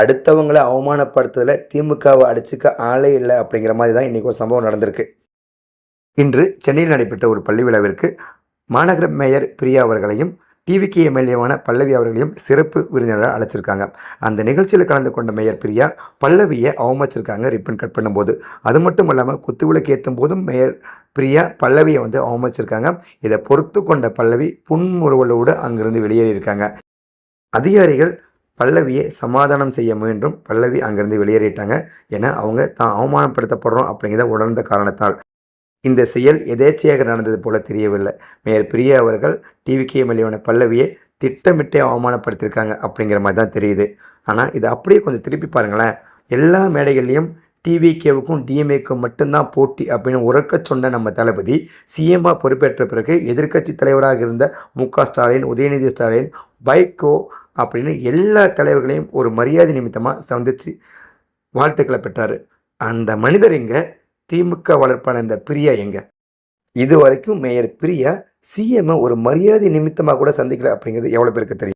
அடுத்தவங்கள அவமானப்படுத்துறதுல திமுகவை அடிச்சுக்க ஆளே இல்லை அப்படிங்கிற மாதிரி தான் இன்றைக்கி ஒரு சம்பவம் நடந்திருக்கு. இன்று சென்னையில் நடைபெற்ற ஒரு பள்ளி விழாவிற்கு மாநகர மேயர் பிரியா அவர்களையும் டிவிகே எம்எல்ஏவான பல்லவி அவர்களையும் சிறப்பு விருந்தினராக அழைச்சிருக்காங்க. அந்த நிகழ்ச்சியில் கலந்து கொண்ட மேயர் பிரியா பல்லவியை அவமதிச்சிருக்காங்க ரிப்பன் கட் பண்ணும்போது. அது மட்டும் இல்லாமல் குத்துவிளக்கு ஏற்றும் போதும் மேயர் பிரியா பல்லவியை அவமதிச்சிருக்காங்க. இதை பொறுத்து கொண்ட பல்லவி புன்முறுவலோடு அங்கிருந்து வெளியேறியிருக்காங்க. அதிகாரிகள் பல்லவியை சமாதானம் செய்ய முயன்றும் பல்லவி அங்கிருந்து வெளியேறிட்டாங்க. ஏன்னா அவங்க தான் அவமானப்படுத்தப்படுறோம் அப்படிங்கிறத உணர்ந்த காரணத்தால். இந்த செயல் எதேச்சையாக நடந்தது போல தெரியவில்லை. மேயர் பிரியா அவர்கள் டிவிகே எம்எல்ஏவான பல்லவியை திட்டமிட்டே அவமானப்படுத்தியிருக்காங்க அப்படிங்கிற மாதிரி தான் தெரியுது. ஆனால் இதை அப்படியே கொஞ்சம் திருப்பி பாருங்களேன். எல்லா மேடைகள்லையும் டிவிகேவுக்கும் டிஎம்ஏக்கும் மட்டும்தான் போட்டி அப்படின்னு உறக்க சொன்ன நம்ம தளபதி சிஎம்மாக பொறுப்பேற்ற பிறகு எதிர்க்கட்சி தலைவராக இருந்த மு.க. ஸ்டாலின், உதயநிதி ஸ்டாலின், வைகோ அப்படின்னு எல்லா தலைவர்களையும் ஒரு மரியாதை நிமித்தமாக சந்தித்து வாழ்த்துக்களை பெற்றார். அந்த மனிதர் எங்கே? திமுக வளர்ப்பான இந்த பிரியா எங்க? இது வரைக்கும் மேயர் பிரியா சிஎம்மை ஒரு மரியாதை நிமித்தமாக கூட சந்திக்கல அப்படிங்கிறது எவ்வளோ பேருக்கு தெரியும்?